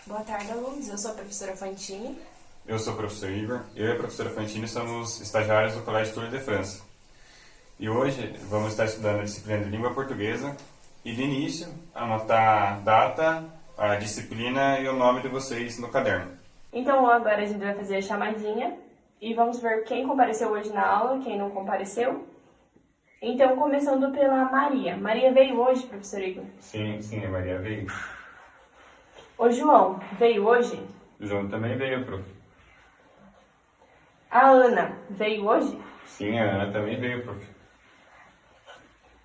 Boa tarde, alunos. Eu sou a professora Fantini. Eu sou o professor Igor. Eu e a professora Fantini somos estagiários do Colégio Tour de France. E hoje vamos estar estudando a disciplina de língua portuguesa e, de início, anotar a data, a disciplina e o nome de vocês no caderno. Então, agora a gente vai fazer a chamadinha e vamos ver quem compareceu hoje na aula, quem não compareceu. Então, começando pela Maria. Maria veio hoje, professor Igor? Sim, a Maria veio. O João veio hoje? O João também veio, prof. A Ana veio hoje? Sim, a Ana também veio, prof.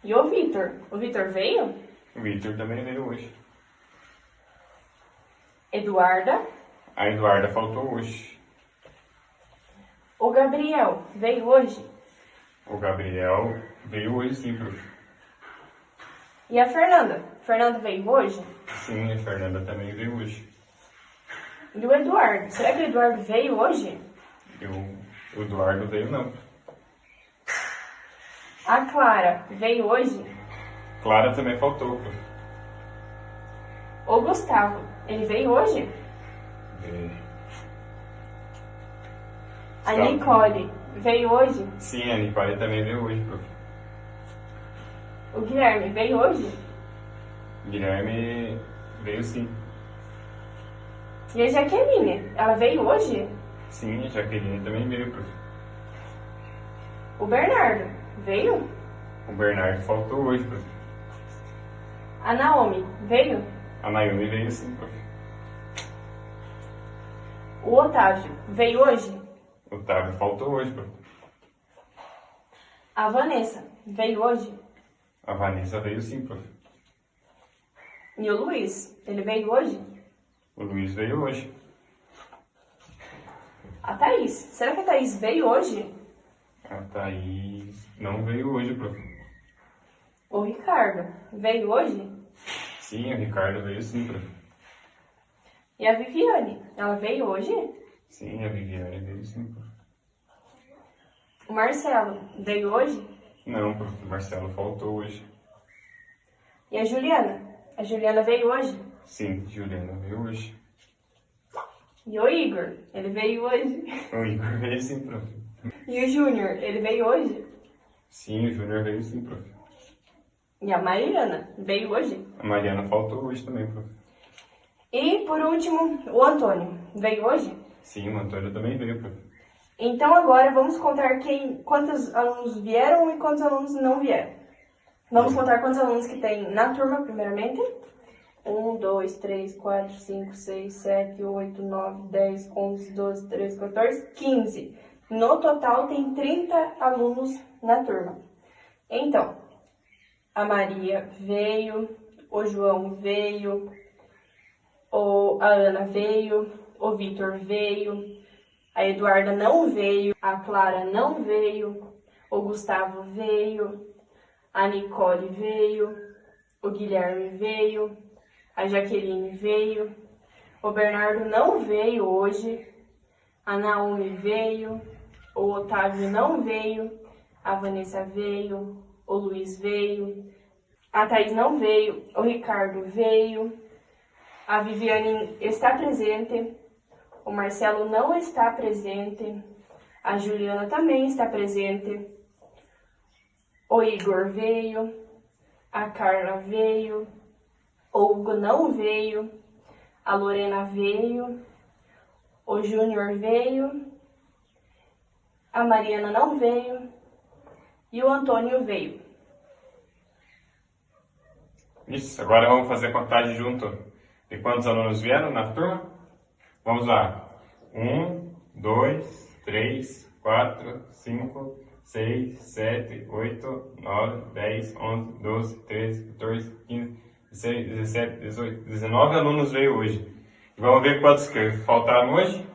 E o Vitor? O Vitor veio? O Vitor também veio hoje. Eduarda? A Eduarda faltou hoje. O Gabriel veio hoje? O Gabriel veio hoje sim, prof. E a Fernanda? Fernanda veio hoje? Sim, a Fernanda também veio hoje. E o Eduardo? Será que o Eduardo veio hoje? O Eduardo veio não. A Clara veio hoje? Clara também faltou, prof. O Gustavo, ele veio hoje? Veio. A Nicole veio hoje? Sim, a Nicole também veio hoje, prof. O Guilherme veio hoje? Guilherme veio sim. E a Jaqueline, ela veio hoje? Sim, a Jaqueline também veio, prof. O Bernardo veio? O Bernardo faltou hoje, prof. A Naomi veio? A Naomi veio sim, prof. O Otávio veio hoje? O Otávio faltou hoje, prof. A Vanessa veio hoje? A Vanessa veio sim, prof. E o Luiz, ele veio hoje? O Luiz veio hoje. A Thaís, será que a Thaís veio hoje? A Thaís não veio hoje, prof. O Ricardo veio hoje? Sim, o Ricardo veio sim, prof. E a Viviane, ela veio hoje? Sim, a Viviane veio sim, prof. O Marcelo veio hoje? Não, prof. O Marcelo faltou hoje. E a Juliana? A Juliana veio hoje? Sim, Juliana veio hoje. E o Igor, ele veio hoje? O Igor veio sim, prof. E o Júnior, ele veio hoje? Sim, o Júnior veio sim, prof. E a Mariana veio hoje? A Mariana faltou hoje também, prof. E, por último, o Antônio veio hoje? Sim, o Antônio também veio, prof. Então, agora vamos contar quantos alunos vieram e quantos alunos não vieram. Vamos contar quantos alunos que tem na turma, primeiramente. 1, 2, 3, 4, 5, 6, 7, 8, 9, 10, 11, 12, 13, 14, 15. No total, tem 30 alunos na turma. Então, a Maria veio, o João veio, a Ana veio, o Vitor veio, a Eduarda não veio, a Clara não veio, o Gustavo veio, a Nicole veio, o Guilherme veio, a Jaqueline veio, o Bernardo não veio hoje, a Naomi veio, o Otávio não veio, a Vanessa veio, o Luiz veio, a Thaís não veio, o Ricardo veio, a Viviane está presente, o Marcelo não está presente, a Juliana também está presente, o Igor veio, a Carla veio, o Hugo não veio, a Lorena veio, o Júnior veio, a Mariana não veio e o Antônio veio. Isso, agora vamos fazer a contagem junto de quantos alunos vieram na turma? Vamos lá. 1, 2, 3, 4, 5, 6, 7, 8, 9, 10, 11, 12, 13, 14, 15, 16, 17, 18, 19 alunos veio hoje. Vamos ver quantos que faltaram hoje?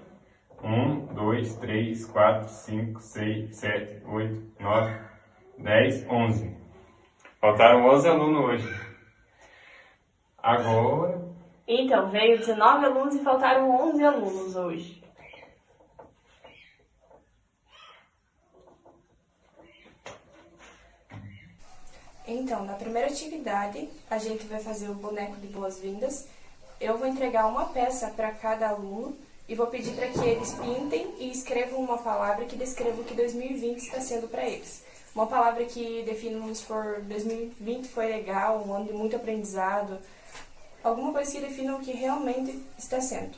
1, 2, 3, 4, 5, 6, 7, 8, 9, 10, 11. Faltaram 11 alunos hoje. Agora... Então, veio 19 alunos e faltaram 11 alunos hoje. Então, na primeira atividade, a gente vai fazer o boneco de boas-vindas eu vou entregar uma peça para cada aluno e vou pedir para que eles pintem e escrevam uma palavra que descreva o que 2020 está sendo para eles. Uma palavra que defina, vamos supor, 2020 foi legal, um ano de muito aprendizado, alguma coisa que defina o que realmente está sendo.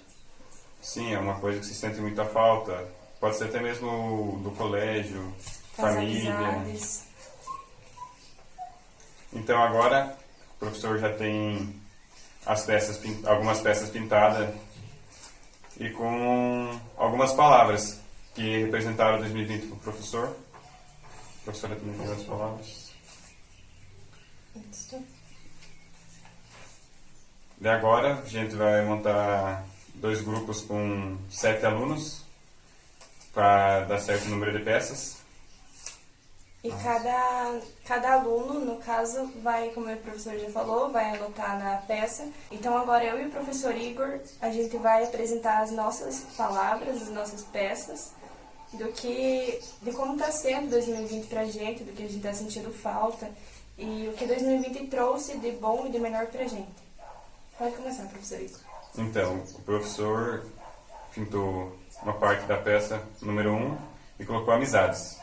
Sim, é uma coisa que se sente muita falta. Pode ser até mesmo do colégio, As família. amizades. Então agora o professor já tem algumas peças pintadas e com algumas palavras que representaram 2020 para o professor. A professora também deu as palavras. E agora a gente vai montar 2 grupos com 7 alunos para dar certo número de peças. E cada aluno, no caso, vai, como o professor já falou, vai anotar na peça. Então agora eu e o professor Igor, a gente vai apresentar as nossas palavras, as nossas peças, de como está sendo 2020 pra gente, do que a gente está sentindo falta e o que 2020 trouxe de bom e de melhor pra gente. Pode começar, professor Igor. Então, o professor pintou uma parte da peça número 1 e colocou amizades.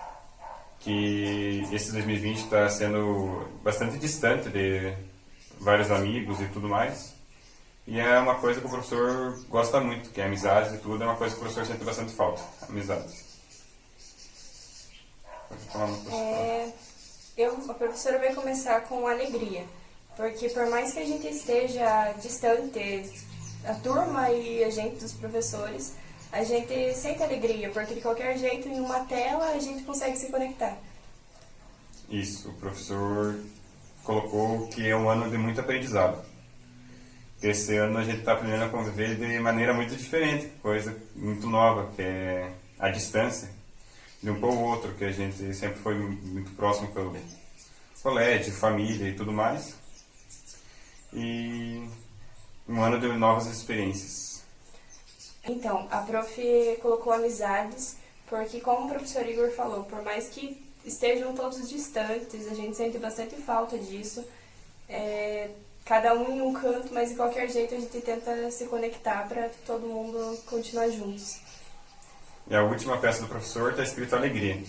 Que esse 2020 está sendo bastante distante de vários amigos e tudo mais. E é uma coisa que o professor gosta muito, que é amizades e tudo, é uma coisa que o professor sente bastante falta, amizades. Pode falar no professor. A professora vai começar com alegria, porque por mais que a gente esteja distante, a turma e a gente dos professores, a gente sente alegria, porque de qualquer jeito, em uma tela, a gente consegue se conectar. Isso, o professor colocou que é um ano de muito aprendizado. Esse ano a gente está aprendendo a conviver de maneira muito diferente, coisa muito nova, que é a distância de um para o outro, que a gente sempre foi muito próximo pelo colégio, família e tudo mais. E um ano de novas experiências. Então, a prof colocou amizades, porque como o professor Igor falou, por mais que estejam todos distantes, a gente sente bastante falta disso, cada um em um canto, mas de qualquer jeito a gente tenta se conectar para todo mundo continuar juntos. E a última peça do professor está escrito alegria.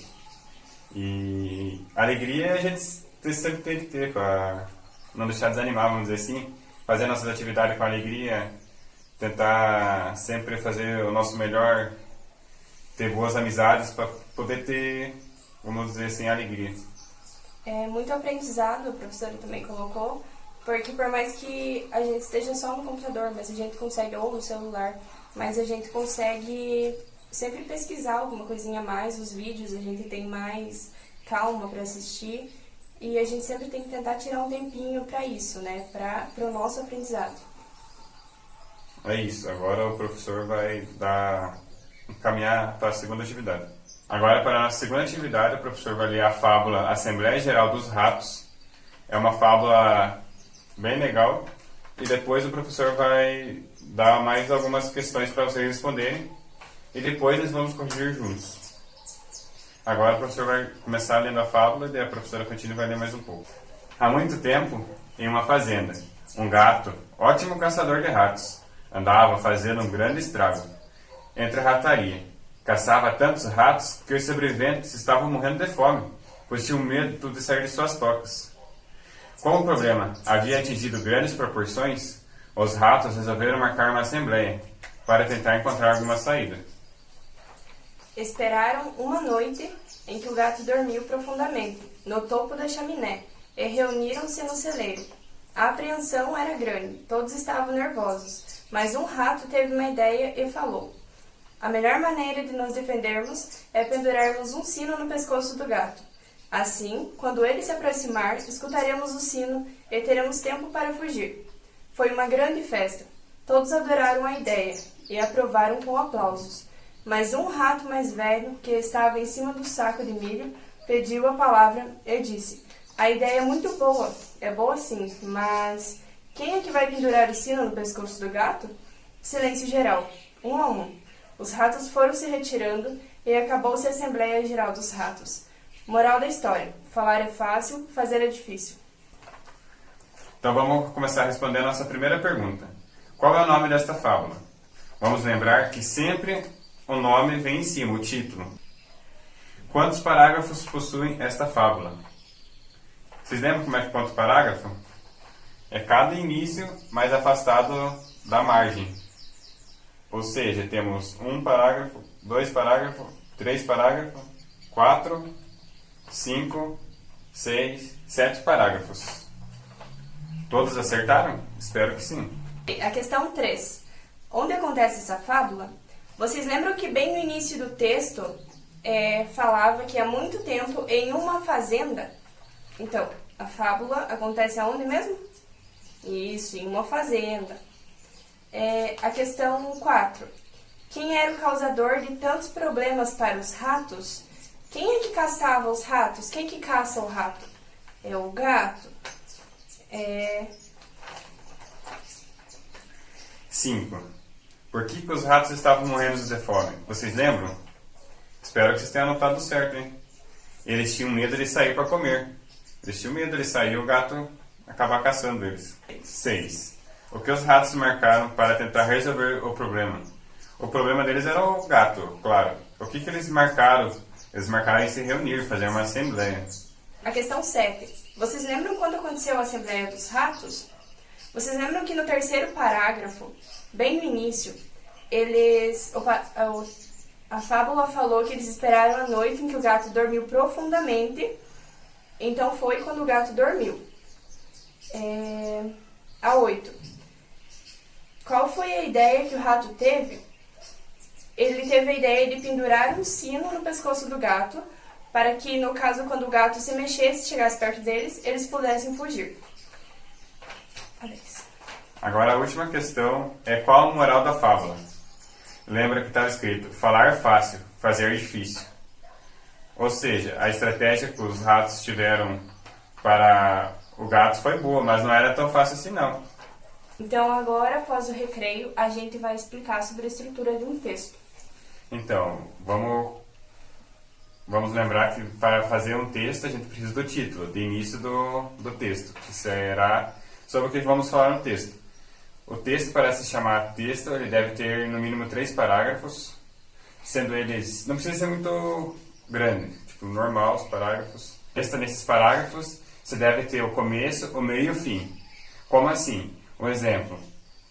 E alegria a gente sempre tem que ter, para não deixar desanimar, vamos dizer assim, fazer nossas atividades com alegria, tentar sempre fazer o nosso melhor, ter boas amizades para poder ter, vamos dizer assim, alegria. Muito aprendizado, a professora também colocou, porque por mais que a gente esteja só no computador, mas a gente consegue, ou no celular, mas a gente consegue sempre pesquisar alguma coisinha a mais, os vídeos, a gente tem mais calma para assistir, e a gente sempre tem que tentar tirar um tempinho para isso, né, para o nosso aprendizado. É isso, agora o professor vai caminhar para a segunda atividade. Agora, para a segunda atividade, o professor vai ler a fábula Assembleia Geral dos Ratos. É uma fábula bem legal. E depois o professor vai dar mais algumas questões para vocês responderem. E depois nós vamos corrigir juntos. Agora o professor vai começar lendo a fábula e daí a professora continua e vai ler mais um pouco. Há muito tempo, em uma fazenda, um gato, ótimo caçador de ratos, andava fazendo um grande estrago entre a rataria. Caçava tantos ratos que os sobreviventes estavam morrendo de fome, pois tinham medo de tudo sair de suas tocas. Como o problema havia atingido grandes proporções, os ratos resolveram marcar uma assembleia para tentar encontrar alguma saída. Esperaram uma noite em que o gato dormiu profundamente, no topo da chaminé, e reuniram-se no celeiro. A apreensão era grande, todos estavam nervosos, mas um rato teve uma ideia e falou: "A melhor maneira de nos defendermos é pendurarmos um sino no pescoço do gato. Assim, quando ele se aproximar, escutaremos o sino e teremos tempo para fugir." Foi uma grande festa. Todos adoraram a ideia e aprovaram com aplausos. Mas um rato mais velho, que estava em cima do saco de milho, pediu a palavra e disse: "A ideia é muito boa, é boa sim, mas quem é que vai pendurar o sino no pescoço do gato?" Silêncio geral, um a um. Os ratos foram se retirando e acabou-se a Assembleia Geral dos Ratos. Moral da história: falar é fácil, fazer é difícil. Então vamos começar a responder a nossa primeira pergunta. Qual é o nome desta fábula? Vamos lembrar que sempre o nome vem em cima, o título. Quantos parágrafos possuem esta fábula? Vocês lembram como é que conta o parágrafo? É cada início mais afastado da margem. Ou seja, temos um parágrafo, 2 parágrafos, 3 parágrafos, 4, 5, 6, 7 parágrafos. Todos acertaram? Espero que sim. A questão 3. Onde acontece essa fábula? Vocês lembram que bem no início do texto falava que há muito tempo em uma fazenda? Então, a fábula acontece aonde mesmo? Isso, em uma fazenda. A questão 4. Quem era o causador de tantos problemas para os ratos? Quem é que caçava os ratos? Quem que caça o rato? É o gato. 5. Por que os ratos estavam morrendo de fome? Vocês lembram? Espero que vocês tenham anotado certo, hein? Eles tinham medo de sair para comer. Eles tinham medo de sair e o gato acabar caçando eles. 6. O que os ratos marcaram para tentar resolver o problema? O problema deles era o gato, claro. O que eles marcaram? Eles marcaram em se reunir, fazer uma assembleia. A questão 7. Vocês lembram quando aconteceu a Assembleia dos Ratos? Vocês lembram que no terceiro parágrafo, bem no início, a fábula falou que eles esperaram a noite em que o gato dormiu profundamente. Então foi quando o gato dormiu. A 8. Qual foi a ideia que o rato teve? Ele teve a ideia de pendurar um sino no pescoço do gato, para que, no caso, quando o gato se mexesse, chegasse perto deles, eles pudessem fugir. Agora a última questão é qual a moral da fábula? Lembra que estava escrito, falar fácil, fazer difícil. Ou seja, a estratégia que os ratos tiveram para o gato foi boa, mas não era tão fácil assim não. Então agora, após o recreio, a gente vai explicar sobre a estrutura de um texto. Então, vamos lembrar que para fazer um texto a gente precisa do título, do início do texto, que será sobre o que vamos falar no texto. O texto, para se chamar texto, ele deve ter no mínimo 3 parágrafos, sendo eles, não precisa ser muito grande, tipo normal os parágrafos. Nesses parágrafos, você deve ter o começo, o meio e o fim. Como assim? Um exemplo,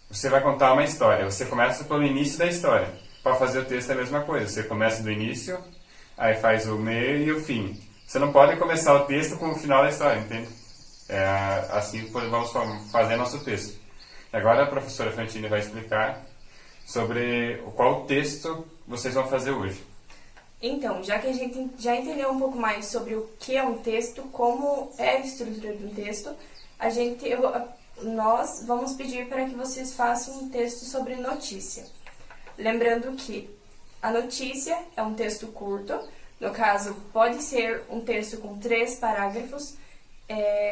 você vai contar uma história, você começa pelo início da história. Para fazer o texto é a mesma coisa, você começa do início, aí faz o meio e o fim. Você não pode começar o texto com o final da história, entende? Assim vamos fazer nosso texto. Agora a professora Fantini vai explicar sobre qual texto vocês vão fazer hoje. Então, já que a gente já entendeu um pouco mais sobre o que é um texto, como é a estrutura de um texto, nós vamos pedir para que vocês façam um texto sobre notícia. Lembrando que a notícia é um texto curto, no caso, pode ser um texto com 3 parágrafos,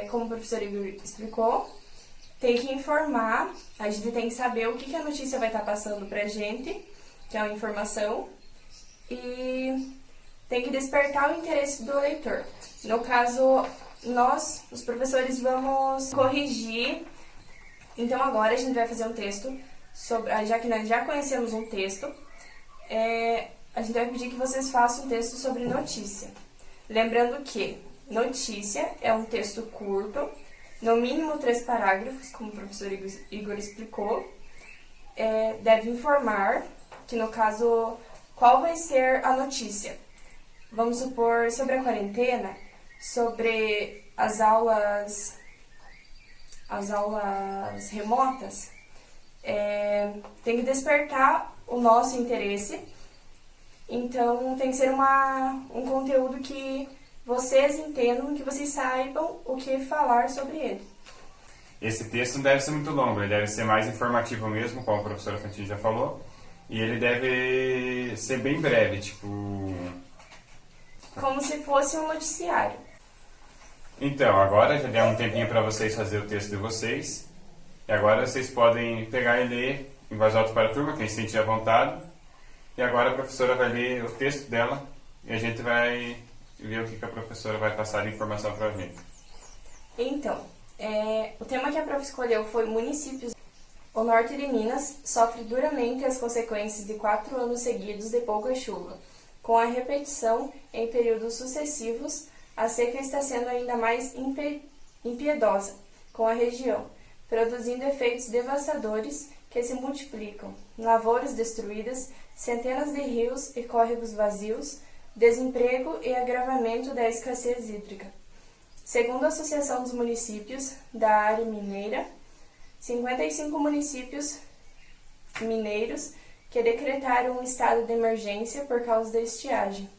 como o professor Igor explicou. Tem que informar, a gente tem que saber o que a notícia vai estar passando pra gente, que é uma informação, e tem que despertar o interesse do leitor. No caso, nós, os professores, vamos corrigir. Então agora a gente vai fazer um texto, já que nós já conhecemos um texto, a gente vai pedir que vocês façam um texto sobre notícia. Lembrando que notícia é um texto curto, no mínimo 3 parágrafos, como o professor Igor explicou. Deve informar que, no caso, qual vai ser a notícia. Vamos supor, sobre a quarentena, sobre as aulas remotas, tem que despertar o nosso interesse. Então, tem que ser um conteúdo que vocês entendam, que vocês saibam o que falar sobre ele. Esse texto não deve ser muito longo, ele deve ser mais informativo mesmo, como a professora Fantini já falou. E ele deve ser bem breve, tipo... como se fosse um noticiário. Então, agora já deu um tempinho para vocês fazer o texto de vocês. E agora vocês podem pegar e ler em voz alta para a turma, quem se sentir à vontade. E agora a professora vai ler o texto dela e a gente vai ver o que a professora vai passar de informação para a gente. Então, o tema que a prof escolheu foi municípios. O norte de Minas sofre duramente as consequências de 4 anos seguidos de pouca chuva. Com a repetição em períodos sucessivos, a seca está sendo ainda mais impiedosa com a região, produzindo efeitos devastadores que se multiplicam: lavouras destruídas, centenas de rios e córregos vazios, desemprego e agravamento da escassez hídrica. Segundo a Associação dos Municípios da Área Mineira, 55 municípios mineiros que decretaram um estado de emergência por causa da estiagem.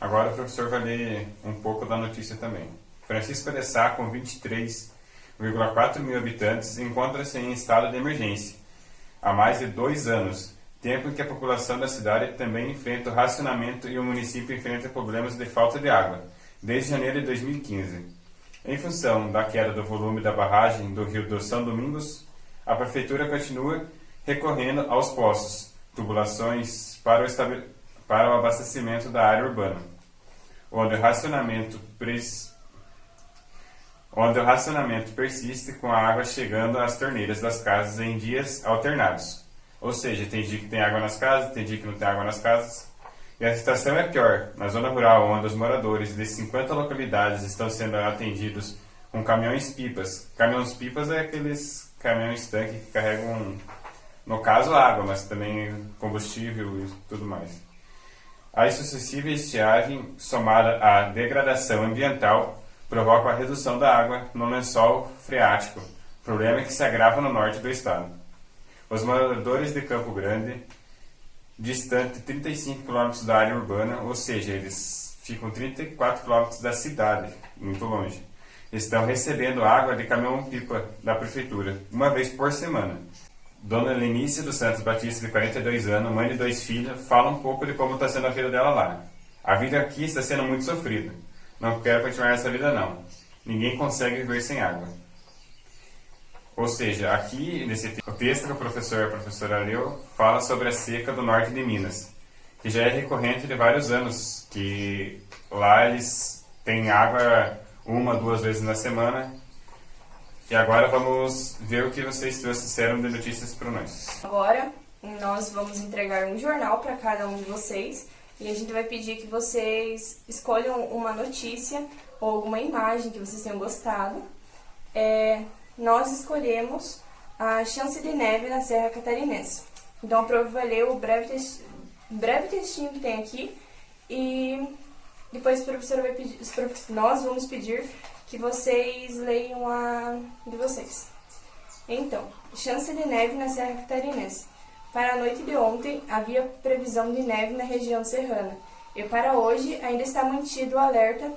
Agora o professor vai ler um pouco da notícia também. Francisco de Sá, com 23,4 mil habitantes, encontra-se em estado de emergência há mais de 2 anos, tempo em que a população da cidade também enfrenta o racionamento e o município enfrenta problemas de falta de água, desde janeiro de 2015. Em função da queda do volume da barragem do Rio do São Domingos, a Prefeitura continua recorrendo aos poços, tubulações para o abastecimento da área urbana, onde o racionamento persiste com a água chegando às torneiras das casas em dias alternados. Ou seja, tem dia que tem água nas casas, tem dia que não tem água nas casas. E a situação é pior na zona rural, onde os moradores de 50 localidades estão sendo atendidos com caminhões-pipas. Caminhões-pipas é aqueles caminhões-tanque que carregam, no caso, água, mas também combustível e tudo mais. A sucessiva estiagem, somada à degradação ambiental, provoca a redução da água no lençol freático, problema que se agrava no norte do estado. Os moradores de Campo Grande, distante 35 km da área urbana, ou seja, eles ficam 34 km da cidade, muito longe, estão recebendo água de caminhão-pipa da prefeitura, uma vez por semana. Dona Lenícia dos Santos Batista, de 42 anos, mãe de 2 filhos, fala um pouco de como está sendo a vida dela lá. A vida aqui está sendo muito sofrida. Não quero continuar essa vida não. Ninguém consegue viver sem água. Ou seja, aqui nesse o texto que a professora leu fala sobre a seca do norte de Minas, que já é recorrente de vários anos, que lá eles têm água 1, 2 vezes na semana. E agora vamos ver o que vocês trouxeram de notícias para nós. Agora nós vamos entregar um jornal para cada um de vocês e a gente vai pedir que vocês escolham uma notícia ou alguma imagem que vocês tenham gostado. Nós escolhemos a chance de neve na Serra Catarinense. Então a prova vai ler o breve textinho que tem aqui e depois nós vamos pedir que vocês leiam a de vocês. Então, chance de neve na Serra Catarinense. Para a noite de ontem, havia previsão de neve na região serrana. E para hoje, ainda está mantido o alerta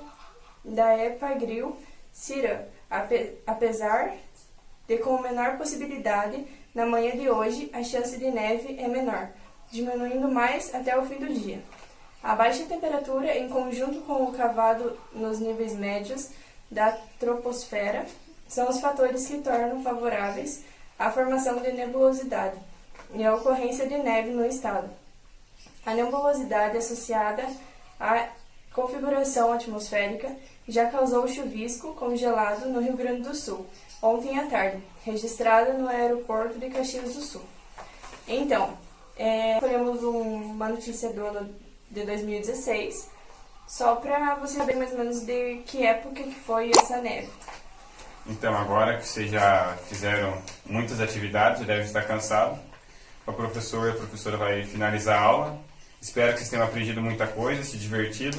da EPAGRIL CIRAM, apesar de com menor possibilidade, na manhã de hoje, a chance de neve é menor, diminuindo mais até o fim do dia. A baixa temperatura, em conjunto com o cavado nos níveis médios da troposfera, são os fatores que tornam favoráveis a formação de nebulosidade e a ocorrência de neve no estado. A nebulosidade associada à configuração atmosférica já causou chuvisco congelado no Rio Grande do Sul, ontem à tarde, registrada no aeroporto de Caxias do Sul. Então, escolhemos uma notícia do ano de 2016, só para você saber mais ou menos de que época que foi essa neve. Então, agora que vocês já fizeram muitas atividades, já devem estar cansados, a professora vai finalizar a aula. Espero que vocês tenham aprendido muita coisa, se divertido.